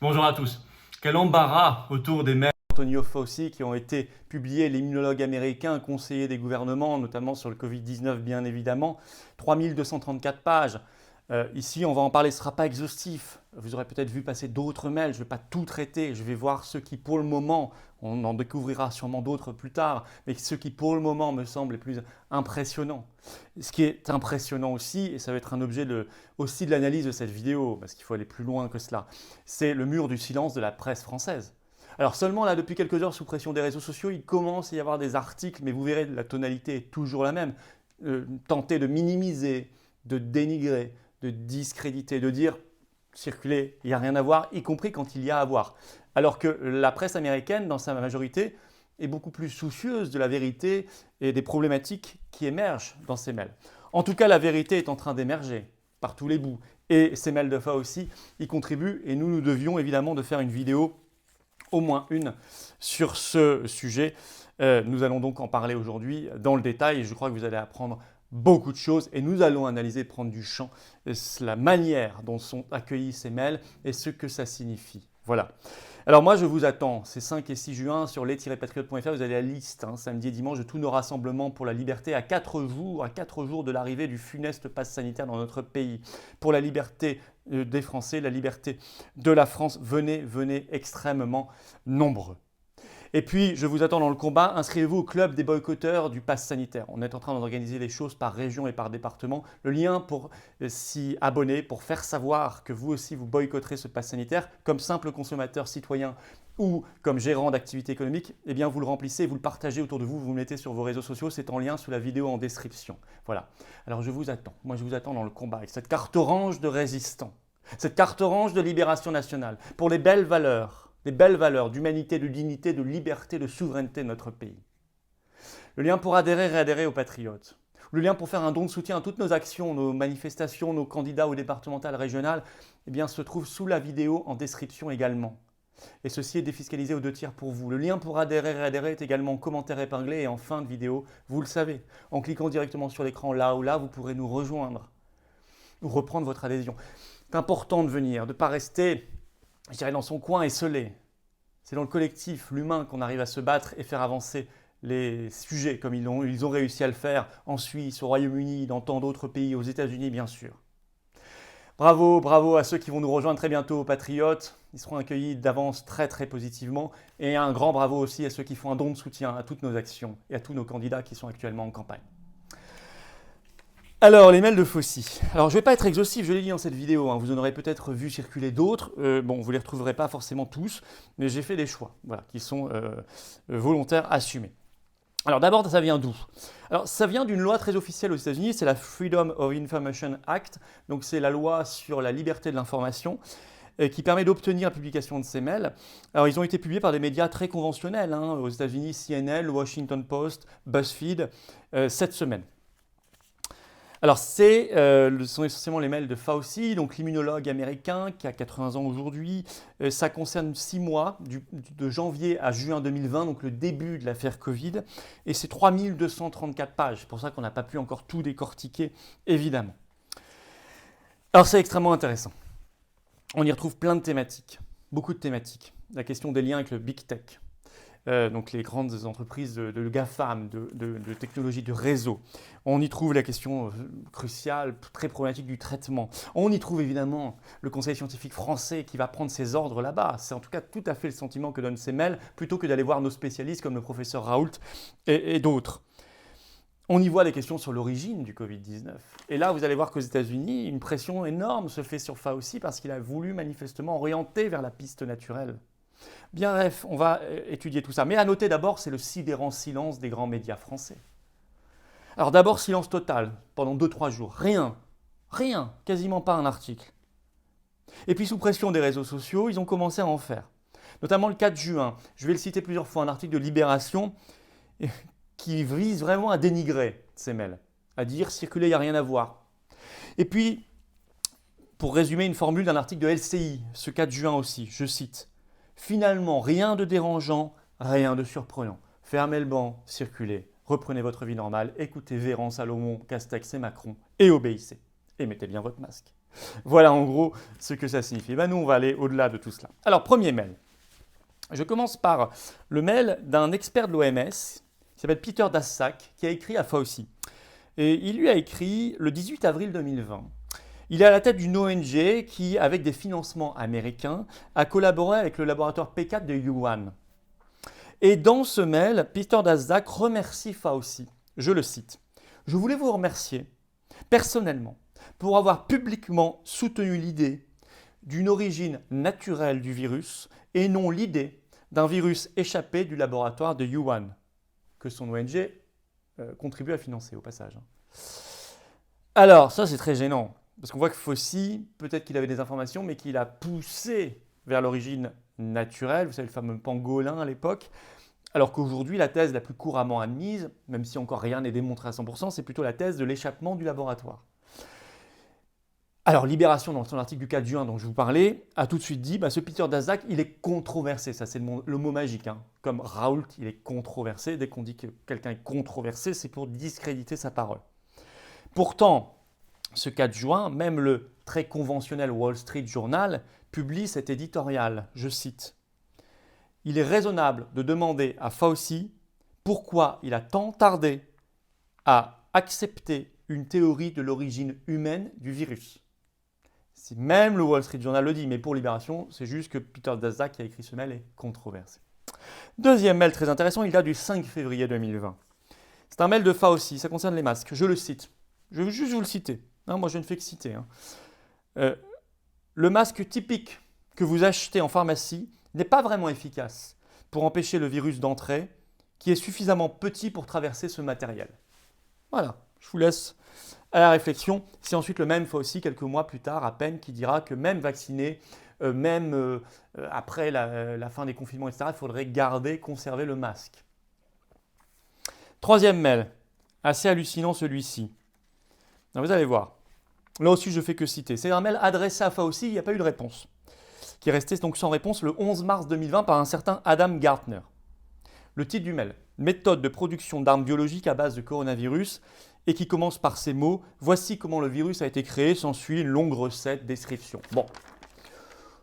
Bonjour à tous. Quel embarras autour des mails Antonio Fauci qui ont été publiés, l'immunologue américain, conseiller des gouvernements, notamment sur le Covid-19 bien évidemment, 3234 pages. Ici, on va en parler, ce ne sera pas exhaustif. Vous aurez peut-être vu passer d'autres mails, je ne vais pas tout traiter, je vais voir ceux qui pour le moment, on en découvrira sûrement d'autres plus tard, mais ceux qui pour le moment me semblent les plus impressionnants. Ce qui est impressionnant aussi, et ça va être un objet aussi de l'analyse de cette vidéo, parce qu'il faut aller plus loin que cela, c'est le mur du silence de la presse française. Alors seulement là, depuis quelques heures, sous pression des réseaux sociaux, il commence à y avoir des articles, mais vous verrez, la tonalité est toujours la même. Tenter de minimiser, de dénigrer, de discréditer, de dire circuler, il n'y a rien à voir, y compris quand il y a à voir. Alors que la presse américaine, dans sa majorité, est beaucoup plus soucieuse de la vérité et des problématiques qui émergent dans ces mails. En tout cas, la vérité est en train d'émerger par tous les bouts. Et ces mails de aussi y contribuent. Et nous devions évidemment de faire une vidéo, au moins une, sur ce sujet. Nous allons donc en parler aujourd'hui dans le détail. Et je crois que vous allez apprendre beaucoup de choses et nous allons analyser, prendre du champ, la manière dont sont accueillis ces mails et ce que ça signifie. Voilà. Alors moi, je vous attends, c'est 5 et 6 juin sur les-patriotes.fr, vous avez la liste, samedi et dimanche, de tous nos rassemblements pour la liberté à 4 jours de l'arrivée du funeste pass sanitaire dans notre pays. Pour la liberté des Français, la liberté de la France, venez extrêmement nombreux. Et puis, je vous attends dans le combat, inscrivez-vous au club des boycotteurs du pass sanitaire. On est en train d'organiser les choses par région et par département. Le lien pour s'y abonner, pour faire savoir que vous aussi vous boycotterez ce pass sanitaire, comme simple consommateur citoyen ou comme gérant d'activité économique, eh bien vous le remplissez, vous le partagez autour de vous, vous le mettez sur vos réseaux sociaux, c'est en lien sous la vidéo en description. Voilà. Alors je vous attends, moi je vous attends dans le combat avec cette carte orange de résistants, cette carte orange de libération nationale, pour les belles valeurs d'humanité, de dignité, de liberté, de souveraineté de notre pays. Le lien pour adhérer et réadhérer aux Patriotes. Le lien pour faire un don de soutien à toutes nos actions, nos manifestations, nos candidats aux départementales, régionales, eh bien, se trouve sous la vidéo en description également. Et ceci est défiscalisé aux 2 tiers pour vous. Le lien pour adhérer et réadhérer est également en commentaire épinglé et en fin de vidéo, vous le savez. En cliquant directement sur l'écran là ou là, vous pourrez nous rejoindre ou reprendre votre adhésion. C'est important de venir, de ne pas rester, je dirais, dans son coin esselé. C'est dans le collectif, l'humain, qu'on arrive à se battre et faire avancer les sujets comme ils ont réussi à le faire en Suisse, au Royaume-Uni, dans tant d'autres pays, aux États-Unis bien sûr. Bravo, bravo à ceux qui vont nous rejoindre très bientôt aux Patriotes. Ils seront accueillis d'avance très très positivement. Et un grand bravo aussi à ceux qui font un don de soutien à toutes nos actions et à tous nos candidats qui sont actuellement en campagne. Alors, les mails de Fauci. Alors, je ne vais pas être exhaustif, je l'ai dit dans cette vidéo, vous en aurez peut-être vu circuler d'autres. Bon, vous ne les retrouverez pas forcément tous, mais j'ai fait des choix qui sont volontaires, assumés. Alors, d'abord, ça vient d'où? Alors, ça vient d'une loi très officielle aux États-Unis, c'est la Freedom of Information Act, donc c'est la loi sur la liberté de l'information qui permet d'obtenir la publication de ces mails. Alors, ils ont été publiés par des médias très conventionnels, aux États-Unis, CNN, Washington Post, BuzzFeed, cette semaine. Alors, ce sont essentiellement les mails de Fauci, donc l'immunologue américain qui a 80 ans aujourd'hui. Ça concerne 6 mois, de janvier à juin 2020, donc le début de l'affaire Covid. Et c'est 3234 pages, c'est pour ça qu'on n'a pas pu encore tout décortiquer, évidemment. Alors, c'est extrêmement intéressant. On y retrouve plein de thématiques, beaucoup de thématiques. La question des liens avec le Big Tech. Donc les grandes entreprises de GAFAM, de technologie de réseau. On y trouve la question cruciale, très problématique du traitement. On y trouve évidemment le conseil scientifique français qui va prendre ses ordres là-bas. C'est en tout cas tout à fait le sentiment que donnent ces mails, plutôt que d'aller voir nos spécialistes comme le professeur Raoult et d'autres. On y voit des questions sur l'origine du Covid-19. Et là, vous allez voir qu'aux États-Unis, une pression énorme se fait sur Fauci parce qu'il a voulu manifestement orienter vers la piste naturelle. Bien bref, on va étudier tout ça. Mais à noter d'abord, c'est le sidérant silence des grands médias français. Alors d'abord, silence total, pendant 2-3 jours. Rien, quasiment pas un article. Et puis sous pression des réseaux sociaux, ils ont commencé à en faire. Notamment le 4 juin, je vais le citer plusieurs fois, un article de Libération qui vise vraiment à dénigrer ces mails, à dire circuler, il n'y a rien à voir. Et puis, pour résumer une formule d'un article de LCI, ce 4 juin aussi, je cite. Finalement, rien de dérangeant, rien de surprenant. Fermez le banc, circulez, reprenez votre vie normale, écoutez Véran, Salomon, Castex et Macron et obéissez. Et mettez bien votre masque. Voilà en gros ce que ça signifie. Ben, nous, on va aller au-delà de tout cela. Alors, premier mail. Je commence par le mail d'un expert de l'OMS qui s'appelle Peter Daszak, qui a écrit à Fauci. Et il lui a écrit le 18 avril 2020. Il est à la tête d'une ONG qui, avec des financements américains, a collaboré avec le laboratoire P4 de Wuhan. Et dans ce mail, Peter Daszak remercie Fauci. Je le cite. « Je voulais vous remercier personnellement pour avoir publiquement soutenu l'idée d'une origine naturelle du virus et non l'idée d'un virus échappé du laboratoire de Wuhan, que son ONG contribue à financer au passage. » Alors, ça c'est très gênant, parce qu'on voit que Fauci, peut-être qu'il avait des informations, mais qu'il a poussé vers l'origine naturelle, vous savez le fameux pangolin à l'époque, alors qu'aujourd'hui la thèse la plus couramment admise, même si encore rien n'est démontré à 100%, c'est plutôt la thèse de l'échappement du laboratoire. Alors, Libération, dans son article du 4 juin dont je vous parlais, a tout de suite dit ce Peter Daszak, il est controversé. Ça, c'est le mot magique. Comme Raoult, il est controversé. Dès qu'on dit que quelqu'un est controversé, c'est pour discréditer sa parole. Pourtant, ce 4 juin, même le très conventionnel Wall Street Journal publie cet éditorial. Je cite. « Il est raisonnable de demander à Fauci pourquoi il a tant tardé à accepter une théorie de l'origine humaine du virus. » Si même le Wall Street Journal le dit, mais pour Libération, c'est juste que Peter Daszak qui a écrit ce mail est controversé. Deuxième mail très intéressant, il date du 5 février 2020. C'est un mail de Fauci, ça concerne les masques. Je le cite. Je veux juste vous le citer. Moi, je ne fais que citer. Le masque typique que vous achetez en pharmacie n'est pas vraiment efficace pour empêcher le virus d'entrer, qui est suffisamment petit pour traverser ce matériel. Voilà, je vous laisse à la réflexion. C'est ensuite le même Fauci, quelques mois plus tard à peine, qui dira que même vacciné, après la fin des confinements, etc., il faudrait conserver le masque. Troisième mail, assez hallucinant celui-ci. Vous allez voir. Là aussi, je ne fais que citer. C'est un mail adressé à Fauci, il n'y a pas eu de réponse. Qui est resté donc sans réponse le 11 mars 2020 par un certain Adam Gartner. Le titre du mail, méthode de production d'armes biologiques à base de coronavirus, et qui commence par ces mots « Voici comment le virus a été créé, s'ensuit une longue recette, description ». Bon,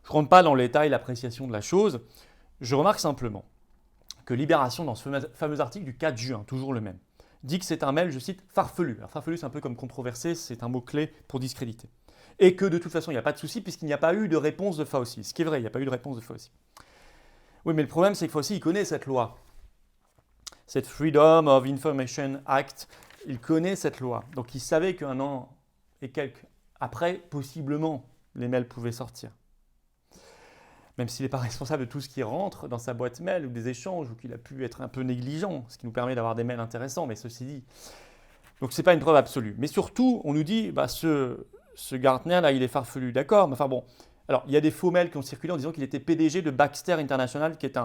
je ne rentre pas dans le détail, l'appréciation de la chose, je remarque simplement que Libération, dans ce fameux article du 4 juin, toujours le même, dit que c'est un mail, je cite, farfelu. Alors farfelu, c'est un peu comme controversé, c'est un mot-clé pour discréditer. Et que de toute façon, il n'y a pas de souci puisqu'il n'y a pas eu de réponse de Fauci. Ce qui est vrai, il n'y a pas eu de réponse de Fauci. Oui, mais le problème, c'est que Fauci, il connaît cette loi. Cette Freedom of Information Act, il connaît cette loi. Donc il savait qu'un an et quelques après, possiblement, les mails pouvaient sortir. Même s'il n'est pas responsable de tout ce qui rentre dans sa boîte mail ou des échanges, ou qu'il a pu être un peu négligent, ce qui nous permet d'avoir des mails intéressants, mais ceci dit. Donc ce n'est pas une preuve absolue. Mais surtout, on nous dit, ce Gartner, là, il est farfelu, d'accord, mais enfin bon. Alors, il y a des faux mails qui ont circulé en disant qu'il était PDG de Baxter International, qui est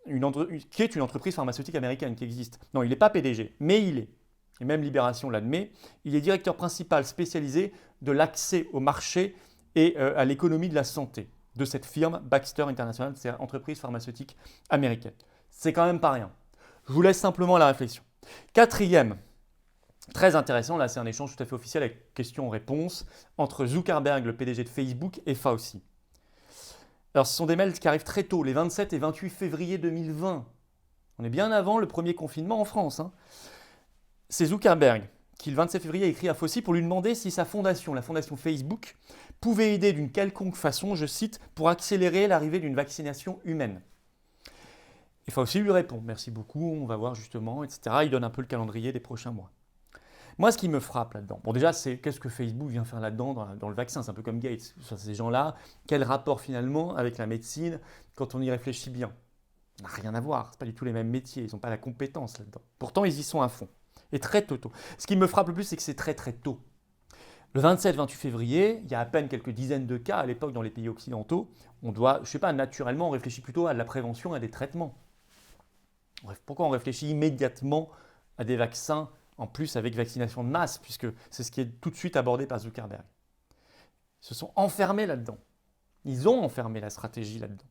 une entreprise pharmaceutique américaine qui existe. Non, il n'est pas PDG, mais il est. Et même Libération l'admet. Il est directeur principal spécialisé de l'accès au marché et à l'économie de la santé de cette firme Baxter International, c'est une entreprise pharmaceutique américaine. C'est quand même pas rien. Je vous laisse simplement la réflexion. Quatrième, très intéressant, là c'est un échange tout à fait officiel avec questions-réponses entre Zuckerberg, le PDG de Facebook, et Fauci. Alors ce sont des mails qui arrivent très tôt, les 27 et 28 février 2020. On est bien avant le premier confinement en France. C'est Zuckerberg qui, le 27 février, a écrit à Fauci pour lui demander si sa fondation, la fondation Facebook, pouvait aider d'une quelconque façon, je cite, pour accélérer l'arrivée d'une vaccination humaine. Et Fauci lui répond, merci beaucoup, on va voir justement, etc. Il donne un peu le calendrier des prochains mois. Moi, ce qui me frappe là-dedans, bon déjà, c'est qu'est-ce que Facebook vient faire là-dedans dans le vaccin, c'est un peu comme Gates. Ces gens-là, quel rapport finalement avec la médecine quand on y réfléchit bien? Ça n'a rien à voir, ce n'est pas du tout les mêmes métiers, ils n'ont pas la compétence là-dedans. Pourtant, ils y sont à fond. Et très tôt. Ce qui me frappe le plus, c'est que c'est très très tôt. Le 27-28 février, il y a à peine quelques dizaines de cas à l'époque dans les pays occidentaux. On doit, je ne sais pas, naturellement, on réfléchit plutôt à de la prévention et à des traitements. Bref, pourquoi on réfléchit immédiatement à des vaccins, en plus avec vaccination de masse, puisque c'est ce qui est tout de suite abordé par Zuckerberg. Ils se sont enfermés là-dedans. Ils ont enfermé la stratégie là-dedans.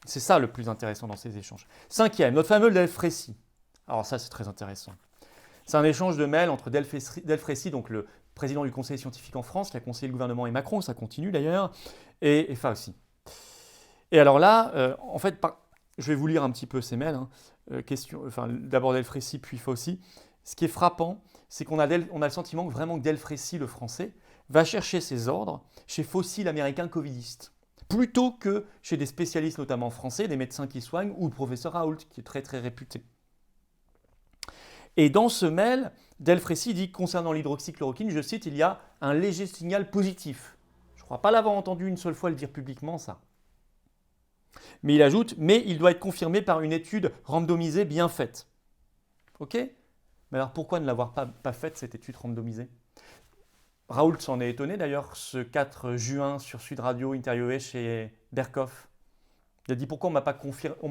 C'est ça le plus intéressant dans ces échanges. Cinquième, notre fameux Delfrécy. Alors ça, c'est très intéressant. C'est un échange de mails entre Delfrécy, donc le président du conseil scientifique en France, qui a conseillé le gouvernement et Macron, ça continue d'ailleurs, et Fauci. Et alors là, en fait, je vais vous lire un petit peu ces mails, d'abord Delfrécy puis Fauci. Ce qui est frappant, c'est qu'on a le sentiment que vraiment que Delfrécy, le français, va chercher ses ordres chez Fauci, l'américain covidiste, plutôt que chez des spécialistes notamment français, des médecins qui soignent, ou le professeur Raoult, qui est très très réputé. Et dans ce mail, Delfrécy dit concernant l'hydroxychloroquine, je cite, il y a un léger signal positif. Je ne crois pas l'avoir entendu une seule fois le dire publiquement, ça. Mais il ajoute, mais il doit être confirmé par une étude randomisée bien faite. Ok ? Mais alors pourquoi ne l'avoir pas faite, cette étude randomisée ? Raoult s'en est étonné d'ailleurs ce 4 juin sur Sud Radio, interviewé chez Berkoff. Il a dit pourquoi on ne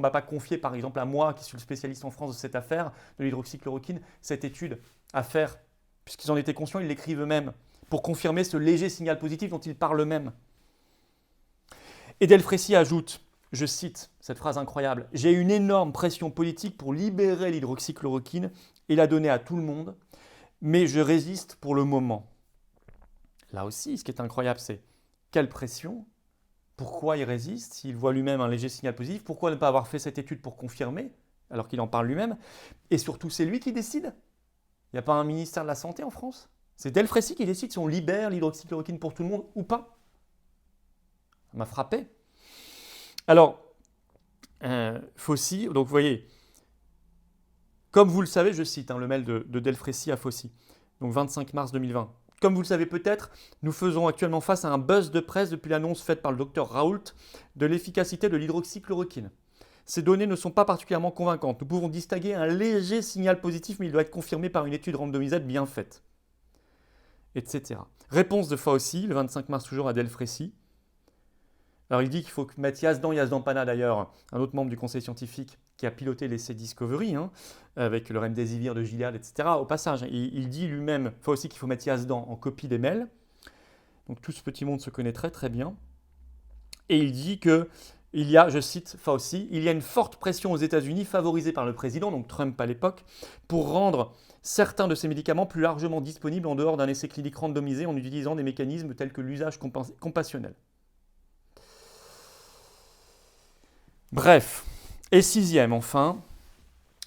m'a pas confié, par exemple, à moi, qui suis le spécialiste en France de cette affaire, de l'hydroxychloroquine, cette étude à faire, puisqu'ils en étaient conscients, ils l'écrivent eux-mêmes, pour confirmer ce léger signal positif dont ils parlent eux-mêmes. Et Delfrécy ajoute, je cite cette phrase incroyable, « J'ai une énorme pression politique pour libérer l'hydroxychloroquine et la donner à tout le monde, mais je résiste pour le moment. » Là aussi, ce qui est incroyable, c'est quelle pression ? Pourquoi il résiste s'il voit lui-même un léger signal positif? Pourquoi ne pas avoir fait cette étude pour confirmer, alors qu'il en parle lui-même? Et surtout, c'est lui qui décide. Il n'y a pas un ministère de la Santé en France. C'est Delfrécy qui décide si on libère l'hydroxychloroquine pour tout le monde ou pas. Ça m'a frappé. Alors, Fauci, donc vous voyez, comme vous le savez, je cite le mail de Delfrécy à Fauci, donc 25 mars 2020. Comme vous le savez peut-être, nous faisons actuellement face à un buzz de presse depuis l'annonce faite par le docteur Raoult de l'efficacité de l'hydroxychloroquine. Ces données ne sont pas particulièrement convaincantes. Nous pouvons distinguer un léger signal positif, mais il doit être confirmé par une étude randomisée bien faite. Etc. Réponse de Fauci, le 25 mars toujours à Delfrécy. Alors il dit qu'il faut mettre Yazdan Pana d'ailleurs, un autre membre du conseil scientifique qui a piloté l'essai Discovery, avec le remdesivir de Gilead, etc. Au passage, il dit lui-même, Fauci, qu'il faut mettre Yazdan en copie des mails. Donc tout ce petit monde se connaît très très bien. Et il dit qu'il y a, je cite Fauci, il y a une forte pression aux États-Unis favorisée par le président, donc Trump à l'époque, pour rendre certains de ces médicaments plus largement disponibles en dehors d'un essai clinique randomisé en utilisant des mécanismes tels que l'usage compassionnel. Bref, et sixième enfin,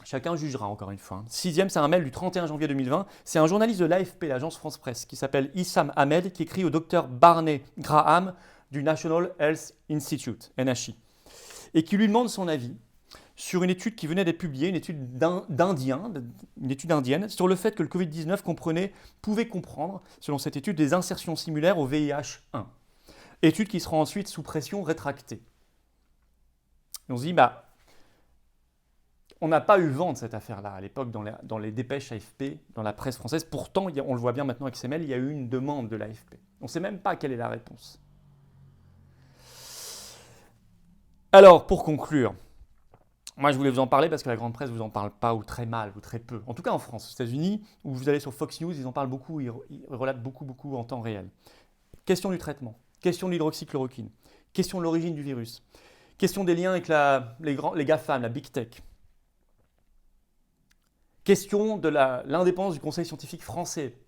chacun jugera encore une fois. Sixième, c'est un mail du 31 janvier 2020. C'est un journaliste de l'AFP, l'agence France-Presse, qui s'appelle Issam Ahmed, qui écrit au docteur Barney Graham du National Health Institute, NHI, et qui lui demande son avis sur une étude qui venait d'être publiée, une étude indienne, sur le fait que le Covid-19 pouvait comprendre, selon cette étude, des insertions similaires au VIH-1. Étude qui sera ensuite sous pression rétractée. Et on se dit, on n'a pas eu vent de cette affaire-là à l'époque dans les dépêches AFP, dans la presse française. Pourtant, on le voit bien maintenant avec ces mails, il y a eu une demande de l'AFP. On ne sait même pas quelle est la réponse. Alors, pour conclure, moi je voulais vous en parler parce que la grande presse ne vous en parle pas, ou très mal, ou très peu. En tout cas en France, aux États-Unis, où vous allez sur Fox News, ils en parlent beaucoup, ils relatent beaucoup en temps réel. Question du traitement, question de l'hydroxychloroquine, question de l'origine du virus. Question des liens avec les GAFAM, la Big Tech. Question de l'indépendance du conseil scientifique français.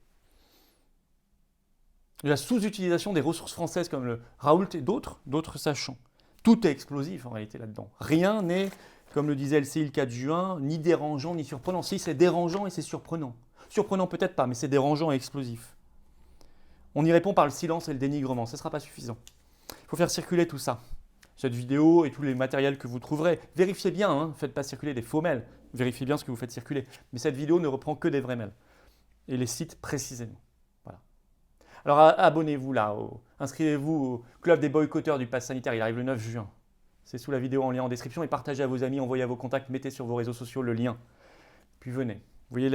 De la sous-utilisation des ressources françaises comme le Raoult et d'autres sachants. Tout est explosif en réalité là-dedans. Rien n'est, comme le disait LCI le 4 juin, ni dérangeant ni surprenant. Si, c'est dérangeant et c'est surprenant. Surprenant peut-être pas, mais c'est dérangeant et explosif. On y répond par le silence et le dénigrement. Ce ne sera pas suffisant. Il faut faire circuler tout ça. Cette vidéo et tous les matériels que vous trouverez. Vérifiez bien, ne faites pas circuler des faux mails. Vérifiez bien ce que vous faites circuler. Mais cette vidéo ne reprend que des vrais mails. Et les cites précisément. Voilà. Alors abonnez-vous là, inscrivez-vous au club des boycotteurs du pass sanitaire, il arrive le 9 juin. C'est sous la vidéo en lien en description et partagez à vos amis, envoyez à vos contacts, mettez sur vos réseaux sociaux le lien. Puis venez. Vous voyez,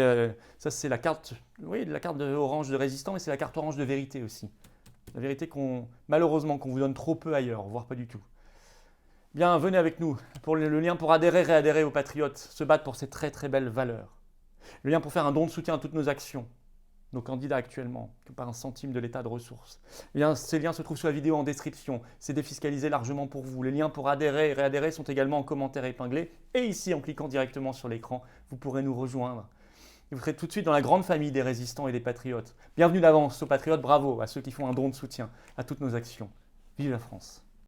ça c'est la carte, la carte orange de résistant et c'est la carte orange de vérité aussi. La vérité malheureusement qu'on vous donne trop peu ailleurs, voire pas du tout. Bien, venez avec nous pour le lien pour réadhérer aux Patriotes, se battre pour ces très très belles valeurs. Le lien pour faire un don de soutien à toutes nos actions, nos candidats actuellement, par un centime de l'état de ressources. Ces liens se trouvent sous la vidéo en description, c'est défiscalisé largement pour vous. Les liens pour adhérer et réadhérer sont également en commentaire épinglé. Et ici, en cliquant directement sur l'écran, vous pourrez nous rejoindre et vous serez tout de suite dans la grande famille des résistants et des patriotes. Bienvenue d'avance aux patriotes, bravo à ceux qui font un don de soutien à toutes nos actions. Vive la France!